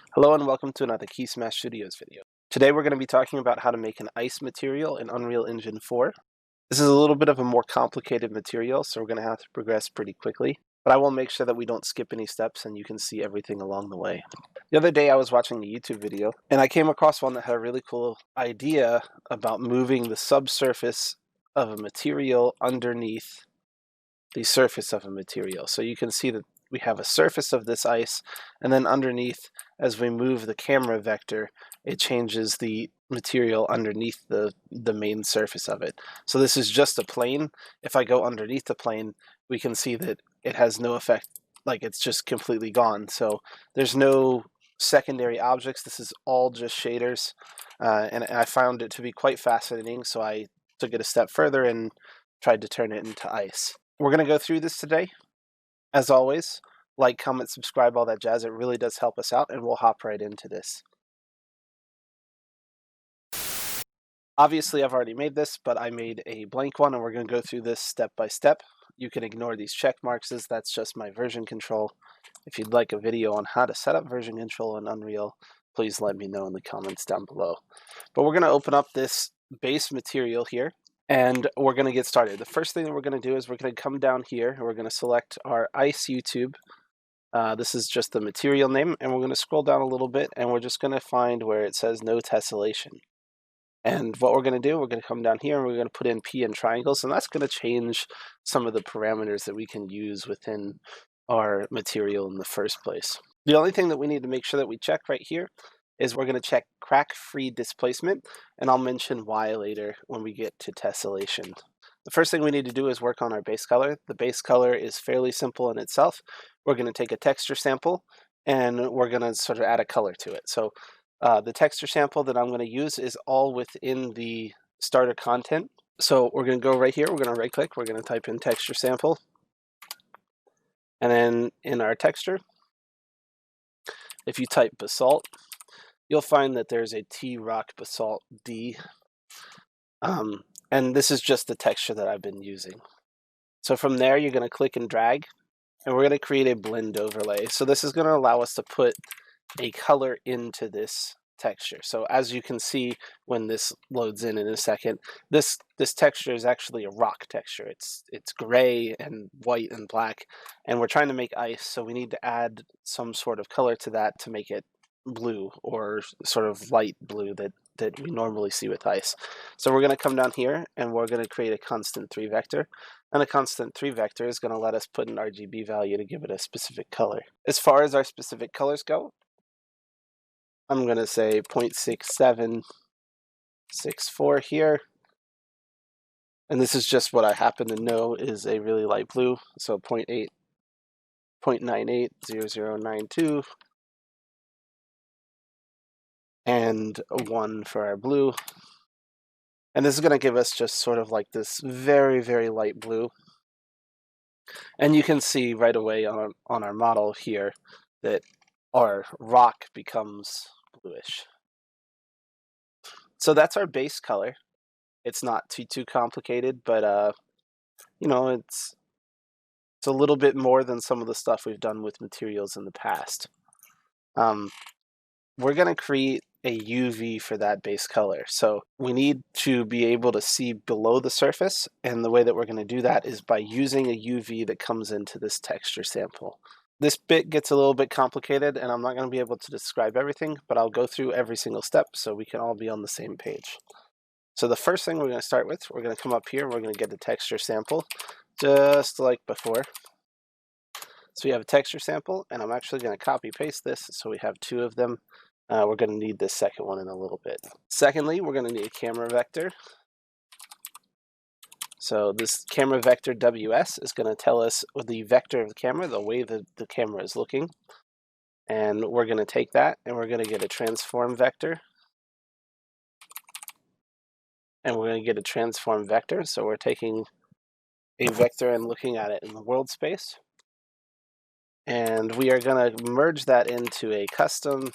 Hello and welcome to another Key Smash Studios video. Today we're going to be talking about how to make an ice material in Unreal Engine 4. This is a little bit of a more complicated material, so we're going to have to progress pretty quickly, but I will make sure that we don't skip any steps and you can see everything along the way. The other day I was watching a YouTube video and I came across one that had a really cool idea about moving the subsurface of a material underneath the surface of a material. So you can see that we have a surface of this ice, and then underneath, as we move the camera vector, it changes the material underneath the main surface of it. So this is just a plane. If I go underneath the plane, we can see that it has no effect, like it's just completely gone. So there's no secondary objects. This is all just shaders, and I found it to be quite fascinating, so I took it a step further and tried to turn it into ice. We're going to go through this today. As always, like, comment, subscribe, all that jazz. It really does help us out, and we'll hop right into this. Obviously, I've already made this, but I made a blank one, and we're going to go through this step by step. You can ignore these check marks, as that's just my version control. If you'd like a video on how to set up version control in Unreal, please let me know in the comments down below. But we're going to open up this base material here, and we're going to get started. The first thing that we're going to do is we're going to come down here, and we're going to select our ice YouTube. This is just the material name, and we're going to scroll down a little bit, and we're just going to find where it says no tessellation. And what we're going to do, we're going to come down here, and we're going to put in P in triangles, and that's going to change some of the parameters that we can use within our material in the first place. The only thing that we need to make sure that we check right here is we're going to check crack-free displacement, and I'll mention why later when we get to tessellation. The first thing we need to do is work on our base color. The base color is fairly simple in itself. We're going to take a texture sample, and we're going to sort of add a color to it. So the texture sample that I'm going to use is all within the starter content. So we're going to go right here, we're going to right click, we're going to type in texture sample, and then in our texture, if you type basalt, you'll find that there's a T-Rock Basalt D, and this is just the texture that I've been using. So from there, you're going to click and drag, and we're going to create a blend overlay. So this is going to allow us to put a color into this texture. So as you can see when this loads in a second, this texture is actually a rock texture. It's gray and white and black, and we're trying to make ice, so we need to add some sort of color to that to make it blue, or sort of light blue that we normally see with ice. So we're going to come down here, and we're going to create a constant 3 vector. And a constant 3 vector is going to let us put an RGB value to give it a specific color. As far as our specific colors go, I'm going to say 0.6764 here. And this is just what I happen to know is a really light blue. So 0.980092. And 1 for our blue. And this is going to give us just sort of like this very, very light blue. And you can see right away on our model here that our rock becomes bluish. So that's our base color. It's not too complicated, but you know, it's a little bit more than some of the stuff we've done with materials in the past. We're going to create a UV for that base color. So we need to be able to see below the surface, and the way that we're going to do that is by using a UV that comes into this texture sample. This bit gets a little bit complicated, and I'm not going to be able to describe everything, but I'll go through every single step so we can all be on the same page. So the first thing we're going to start with, we're going to come up here, and we're going to get the texture sample, just like before. So we have a texture sample, and I'm actually going to copy paste this so we have 2 of them. We're going to need this second one in a little bit. Secondly, we're going to need a camera vector. So this camera vector WS is going to tell us the vector of the camera, the way that the camera is looking. And we're going to take that, and we're going to get a transform vector. And we're going to get a transform vector. So we're taking a vector and looking at it in the world space. And we are going to merge that into a custom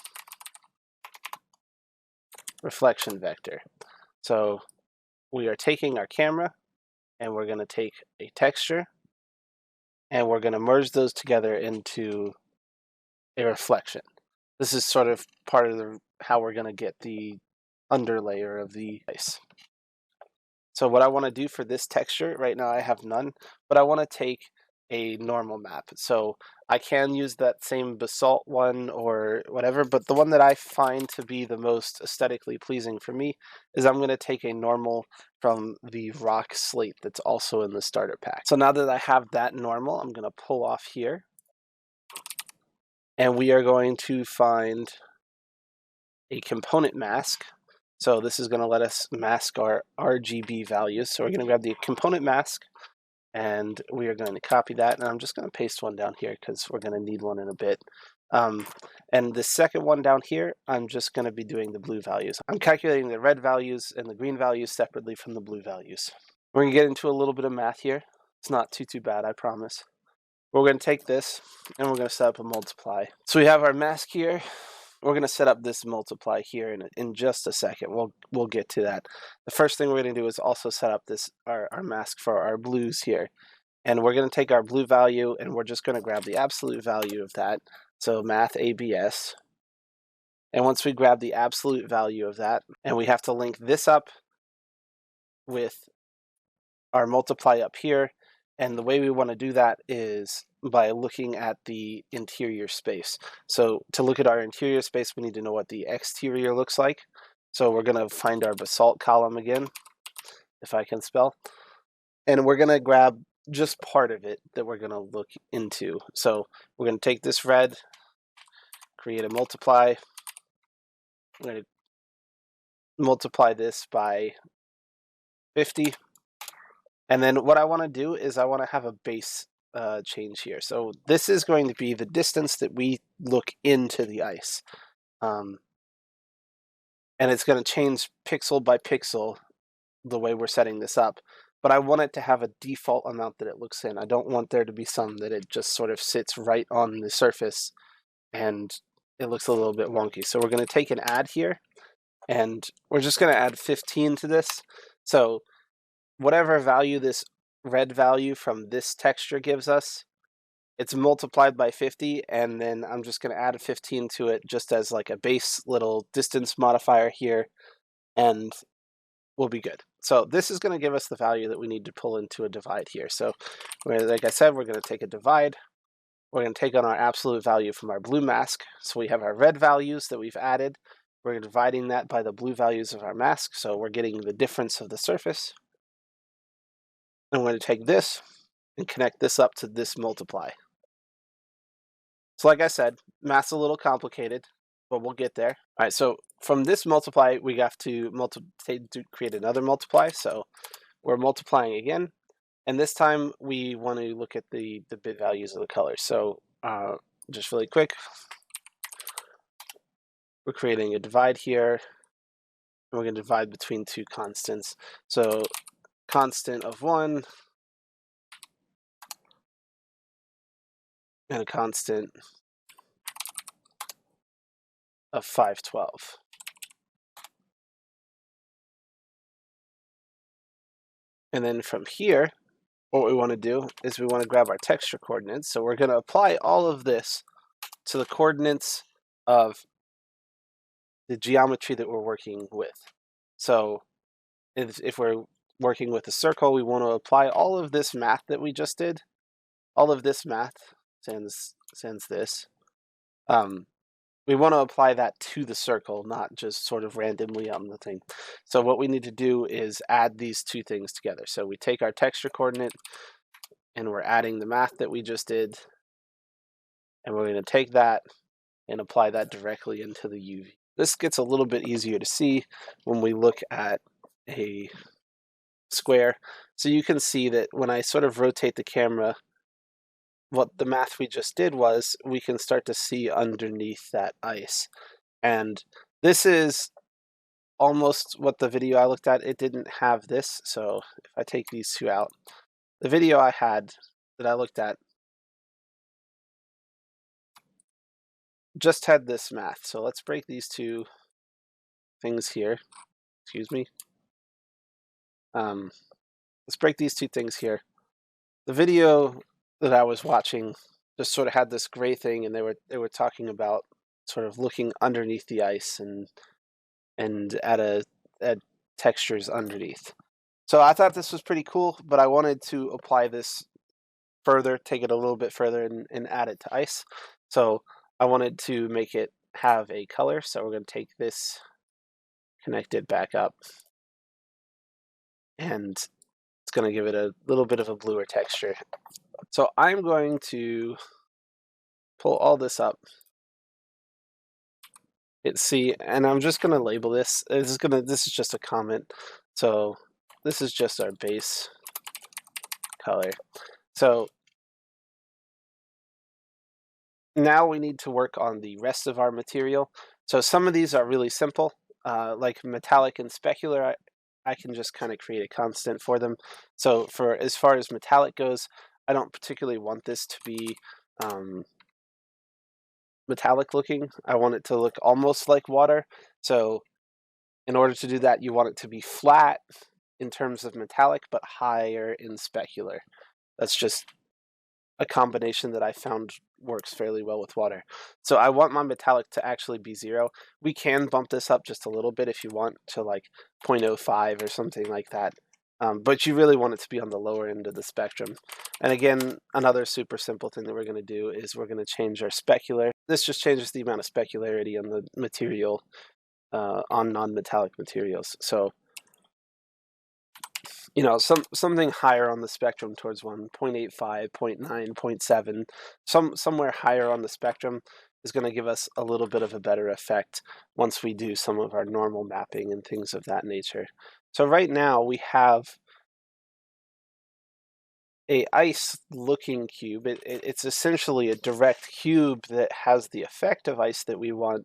reflection vector. So we are taking our camera, and we're going to take a texture, and we're going to merge those together into a reflection. This is sort of part of how we're going to get the underlayer of the ice. So what I want to do for this texture, right now I have none, but I want to take a normal map. So I can use that same basalt one or whatever, but the one that I find to be the most aesthetically pleasing for me is I'm going to take a normal from the rock slate that's also in the starter pack. So now that I have that normal, I'm going to pull off here, and we are going to find a component mask. So this is going to let us mask our RGB values. So we're going to grab the component mask, and we are going to copy that. And I'm just going to paste one down here because we're going to need one in a bit. And the second one down here, I'm just going to be doing the blue values. I'm calculating the red values and the green values separately from the blue values. We're going to get into a little bit of math here. It's not too bad, I promise. We're going to take this and we're going to set up a multiply. So we have our mask here. We're going to set up this multiply here in just a second. We'll get to that. The first thing we're going to do is also set up this our mask for our blues here. And we're going to take our blue value and we're just going to grab the absolute value of that. So math ABS. And once we grab the absolute value of that, and we have to link this up with our multiply up here. And the way we want to do that is by looking at the interior space. So to look at our interior space, we need to know what the exterior looks like. So we're going to find our basalt column again, if I can spell. And we're going to grab just part of it that we're going to look into. So we're going to take this red, create a multiply. We're going to multiply this by 50. And then what I want to do is I want to have a base change here. So this is going to be the distance that we look into the ice. And it's going to change pixel by pixel the way we're setting this up. But I want it to have a default amount that it looks in. I don't want there to be some that it just sort of sits right on the surface and it looks a little bit wonky. So we're going to take an add here, and we're just going to add 15 to this. So whatever value this red value from this texture gives us, it's multiplied by 50, and then I'm just going to add a 15 to it just as like a base little distance modifier here, and we'll be good. So this is going to give us the value that we need to pull into a divide here. So like I said, we're going to take a divide. We're going to take on our absolute value from our blue mask. So we have our red values that we've added. We're dividing that by the blue values of our mask, so we're getting the difference of the surface. And we're going to take this and connect this up to this multiply. So like I said, math's a little complicated, but we'll get there. All right, so from this multiply, we have to create another multiply. So we're multiplying again. And this time we want to look at the bit values of the colors. So just really quick, we're creating a divide here. And we're going to divide between two constants. So constant of 1 and a constant of 512. And then from here, what we want to do is we want to grab our texture coordinates. So we're going to apply all of this to the coordinates of the geometry that we're working with. So if we're working with a circle, we want to apply all of this math that we just did. All of this math, sans this. We want to apply that to the circle, not just sort of randomly on the thing. So what we need to do is add these two things together. So we take our texture coordinate and we're adding the math that we just did. And we're going to take that and apply that directly into the UV. This gets a little bit easier to see when we look at a square. So you can see that when I sort of rotate the camera, what the math we just did was we can start to see underneath that ice. And this is almost what the video I looked at, it didn't have this. So if I take these two out, the video I had that I looked at just had this math. So let's break these two things here. Excuse me. Let's break these two things here. The video that I was watching just sort of had this gray thing, and they were talking about sort of looking underneath the ice and at textures underneath. So I thought this was pretty cool, but I wanted to apply this further, take it a little bit further, and add it to ice. So I wanted to make it have a color. So we're going to take this, connect it back up, and it's going to give it a little bit of a bluer texture. So I'm going to pull all this up, hit C, and I'm just going to label this. This is just a comment. So this is just our base color. So now we need to work on the rest of our material. So some of these are really simple, like metallic and specular. I can just kind of create a constant for them. So for as far as metallic goes, I don't particularly want this to be metallic looking. I want it to look almost like water. So in order to do that, you want it to be flat in terms of metallic, but higher in specular. That's just a combination that I found works fairly well with water. So I want my metallic to actually be 0. We can bump this up just a little bit if you want to like 0.05 or something like that. But you really want it to be on the lower end of the spectrum. And again, another super simple thing that we're going to do is we're going to change our specular. This just changes the amount of specularity on the material on non-metallic materials. So you know, something higher on the spectrum towards 1.85, 0.9, 0.7, somewhere higher on the spectrum is going to give us a little bit of a better effect once we do some of our normal mapping and things of that nature. So right now we have a ice looking cube. It's essentially a direct cube that has the effect of ice that we want.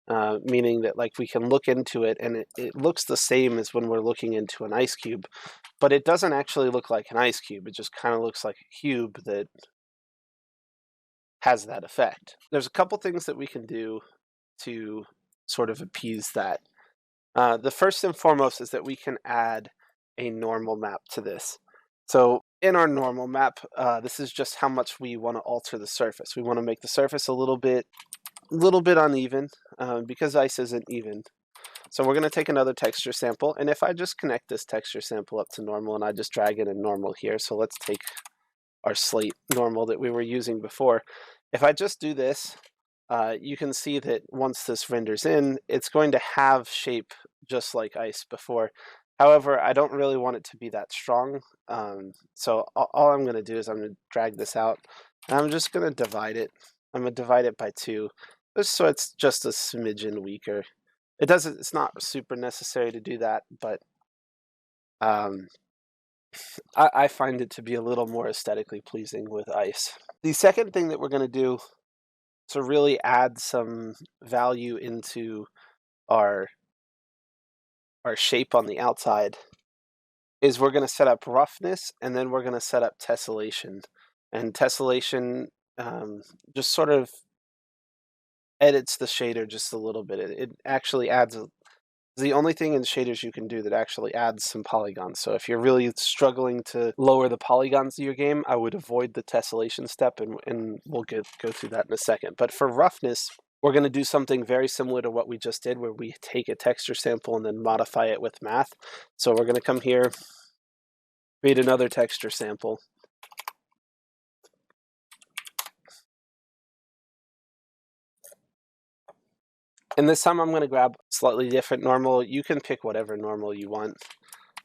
Meaning that like we can look into it and it looks the same as when we're looking into an ice cube, but it doesn't actually look like an ice cube. It just kind of looks like a cube that has that effect. There's a couple things that we can do to sort of appease that. The first and foremost is that we can add a normal map to this. So in our normal map, this is just how much we want to alter the surface. We want to make the surface a little bit uneven because ice isn't even. So we're going to take another texture sample, and if I just connect this texture sample up to normal and I just drag it in normal here, so let's take our slate normal that we were using before. If I just do this, you can see that once this renders in, it's going to have shape just like ice before. However, I don't really want it to be that strong, so all I'm going to do is I'm going to drag this out, and I'm just going to divide it. I'm going to divide it by 2, just so it's just a smidgen weaker. It's not super necessary to do that, but I find it to be a little more aesthetically pleasing with ice. The second thing that we're going to do to really add some value into our shape on the outside is we're going to set up roughness, and then we're going to set up tessellation. And tessellation just sort of edits the shader just a little bit. It actually adds the only thing in shaders you can do that actually adds some polygons. So if you're really struggling to lower the polygons of your game, I would avoid the tessellation step, and we'll go through that in a second. But for roughness, we're going to do something very similar to what we just did, where we take a texture sample and then modify it with math. So we're going to come here, create another texture sample. And this time I'm going to grab slightly different normal. You can pick whatever normal you want.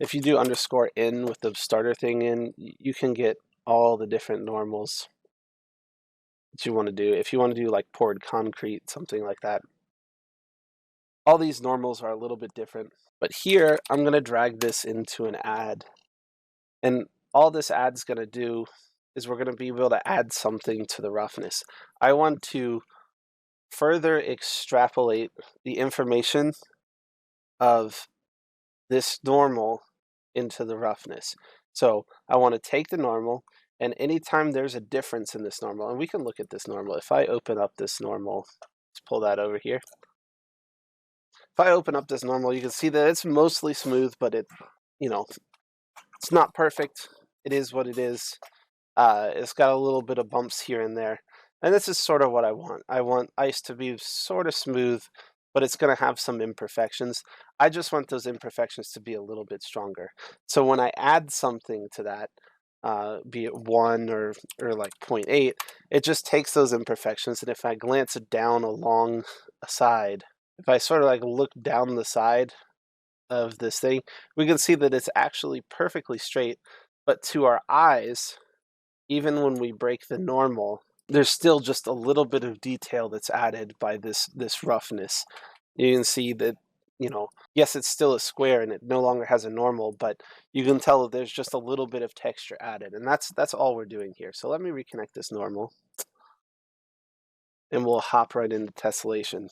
If you do _n with the starter thing in, you can get all the different normals that you want to do. If you want to do like poured concrete, something like that. All these normals are a little bit different. But here, I'm going to drag this into an add. And all this add's going to do is we're going to be able to add something to the roughness. I want to further extrapolate the information of this normal into the roughness. So I want to take the normal, and anytime there's a difference in this normal, and we can look at this normal. If I open up this normal, let's pull that over here. If I open up this normal, you can see that it's mostly smooth, but it's not perfect. It is what it is. It's got a little bit of bumps here and there. And this is sort of what I want. I want ice to be sort of smooth, but it's going to have some imperfections. I just want those imperfections to be a little bit stronger. So when I add something to that, be it 1 or like 0.8, it just takes those imperfections, and if I glance down along a side, if I sort of like look down the side of this thing, we can see that it's actually perfectly straight, but to our eyes, even when we break the normal, there's still just a little bit of detail that's added by this roughness. You can see that, yes, it's still a square and it no longer has a normal, but you can tell that there's just a little bit of texture added, and that's all we're doing here. So let me reconnect this normal, and we'll hop right into tessellation.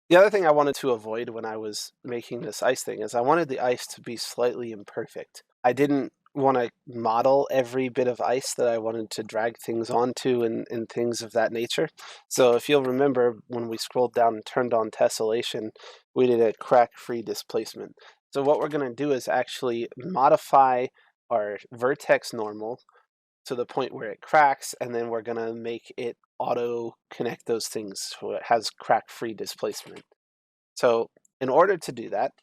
The other thing I wanted to avoid when I was making this ice thing is I wanted the ice to be slightly imperfect. I didn't want to model every bit of ice that I wanted to drag things onto and things of that nature. So if you'll remember, when we scrolled down and turned on tessellation, we did a crack-free displacement. So what we're going to do is actually modify our vertex normal to the point where it cracks, and then we're going to make it auto connect those things so it has crack-free displacement. So in order to do that,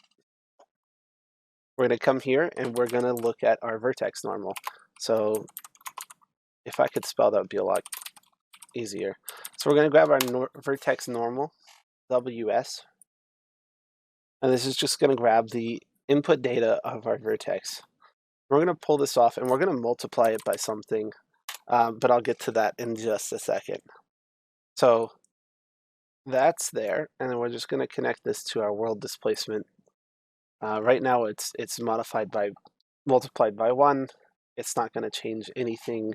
we're going to come here and we're going to look at our vertex normal. So if I could spell, that would be a lot easier. So we're going to grab our vertex normal, WS, and this is just going to grab the input data of our vertex. We're going to pull this off and we're going to multiply it by something, but I'll get to that in just a second. So that's there, and then we're just going to connect this to our world displacement. Right now it's multiplied by 1. It's not going to change anything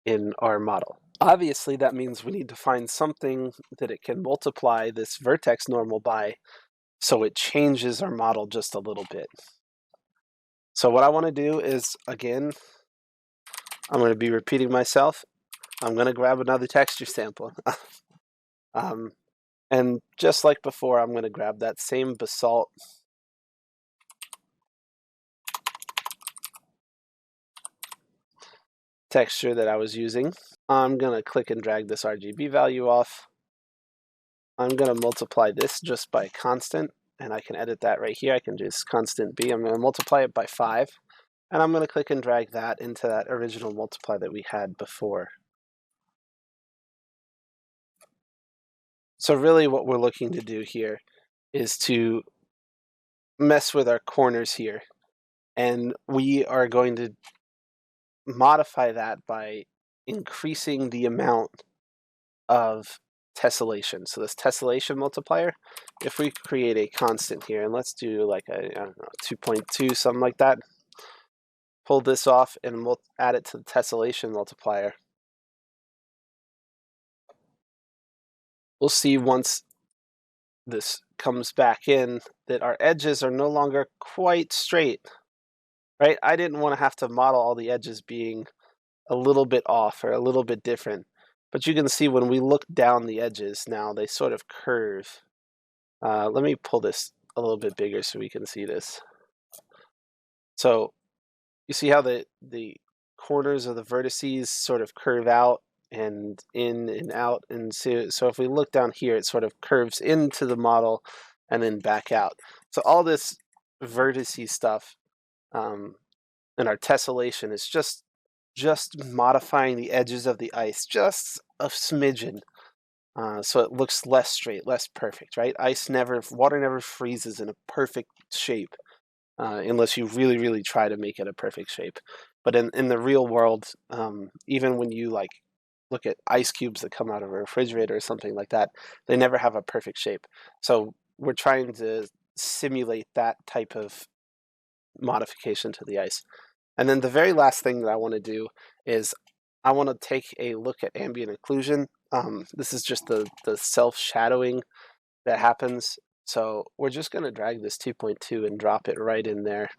in our model. Obviously, that means we need to find something that it can multiply this vertex normal by, so it changes our model just a little bit. So what I want to do is, again, I'm going to be repeating myself. I'm going to grab another texture sample. And just like before, I'm going to grab that same basalt texture that I was using. I'm going to click and drag this RGB value off. I'm going to multiply this just by constant, and I can edit that right here. I can just constant B. I'm going to multiply it by 5, and I'm going to click and drag that into that original multiply that we had before. So really what we're looking to do here is to mess with our corners here, and we are going to modify that by increasing the amount of tessellation. So this tessellation multiplier, if we create a constant here, and let's do like a, I don't know, 2.2, something like that, pull this off and we'll add it to the tessellation multiplier. We'll see once this comes back in that our edges are no longer quite straight, right? I didn't want to have to model all the edges being a little bit off or a little bit different. But you can see when we look down the edges now, they sort of curve. Let me pull this a little bit bigger so we can see this. So you see how the corners of the vertices sort of curve out and in and out. And so if we look down here, it sort of curves into the model and then back out. So all this vertice stuff and our tessellation is just modifying the edges of the ice just a smidgen, so it looks less straight, less perfect, right? Water never freezes in a perfect shape unless you really, really try to make it a perfect shape. But in the real world, even when you like look at ice cubes that come out of a refrigerator or something like that, they never have a perfect shape. So we're trying to simulate that type of modification to the ice. And then the very last thing that I want to do is I want to take a look at ambient occlusion. This is just the self-shadowing that happens. So we're just going to drag this 2.2 and drop it right in there.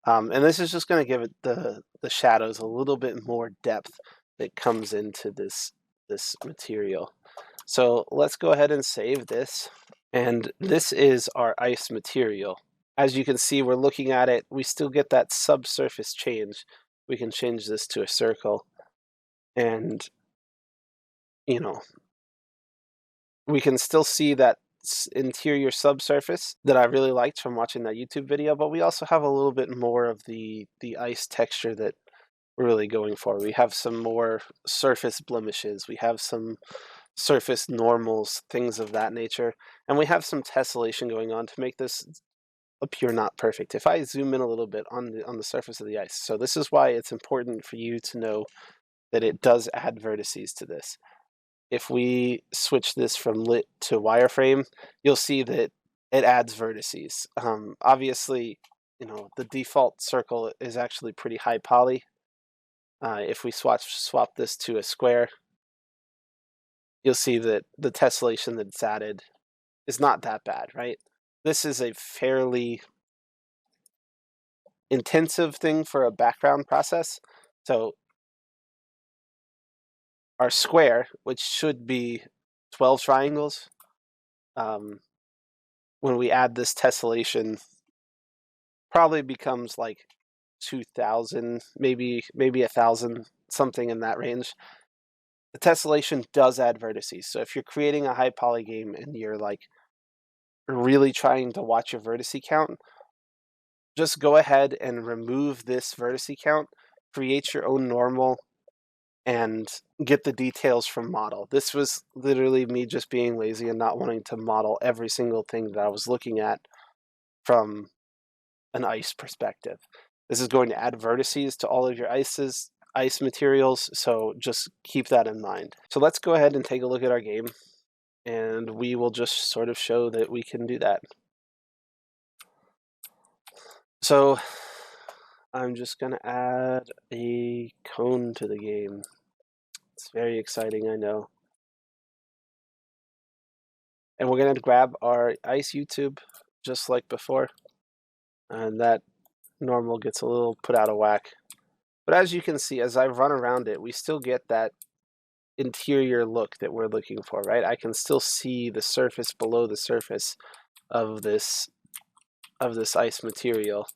And this is just going to give it the shadows a little bit more depth that comes into this material. So let's go ahead and save this. And this is our ice material. As you can see, we're looking at it. We still get that subsurface change. We can change this to a circle. And you know, we can still see that interior subsurface that I really liked from watching that YouTube video, but we also have a little bit more of the ice texture that we're really going for. We have some more surface blemishes, we have some surface normals, things of that nature, and we have some tessellation going on to make this appear not perfect. If I zoom in a little bit on the surface of the ice, so this is why it's important for you to know that it does add vertices to this. If we switch this from lit to wireframe, you'll see that it adds vertices. Obviously, the default circle is actually pretty high poly. If we swap this to a square, you'll see that the tessellation that's added is not that bad, right? This is a fairly intensive thing for a background process. So our square, which should be 12 triangles, when we add this tessellation, probably becomes like 2,000, maybe 1,000, something in that range. The tessellation does add vertices. So if you're creating a high poly game and you're like really trying to watch your vertice count, just go ahead and remove this vertice count, create your own normal, and get the details from model. This was literally me just being lazy and not wanting to model every single thing that I was looking at from an ice perspective. This is going to add vertices to all of your ice materials, so just keep that in mind. So let's go ahead and take a look at our game, and we will just sort of show that we can do that. So I'm just going to add a cone to the game. It's very exciting, I know. And we're going to grab our ice YouTube just like before, and that normal gets a little put out of whack. But as you can see, as I run around it, we still get that interior look that we're looking for, right? I can still see the surface below the surface of this ice material.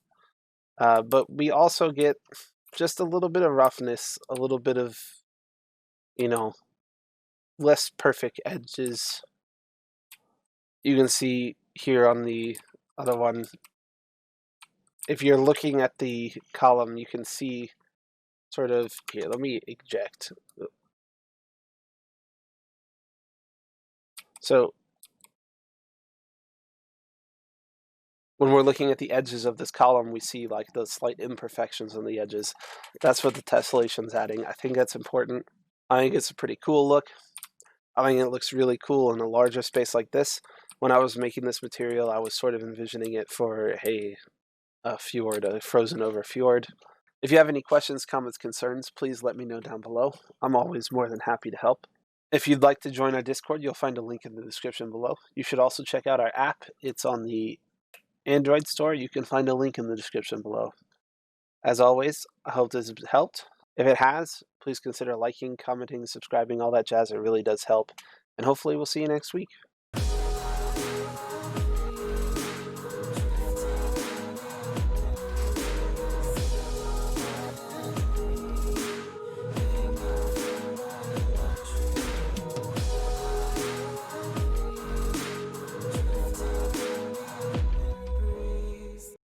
But we also get just a little bit of roughness, a little bit of, less perfect edges. You can see here on the other one, if you're looking at the column, you can see sort of, here, let me eject. So when we're looking at the edges of this column, we see like the slight imperfections on the edges. That's what the tessellation's adding. I think that's important. I think it's a pretty cool look. I think it looks really cool in a larger space like this. When I was making this material, I was sort of envisioning it for a fjord, a frozen over fjord. If you have any questions, comments, concerns, please let me know down below. I'm always more than happy to help. If you'd like to join our Discord, you'll find a link in the description below. You should also check out our app. It's on the Android store. You can find a link in the description below. As always, I hope this has helped. If it has, please consider liking, commenting, subscribing, all that jazz. It really does help. And hopefully we'll see you next week.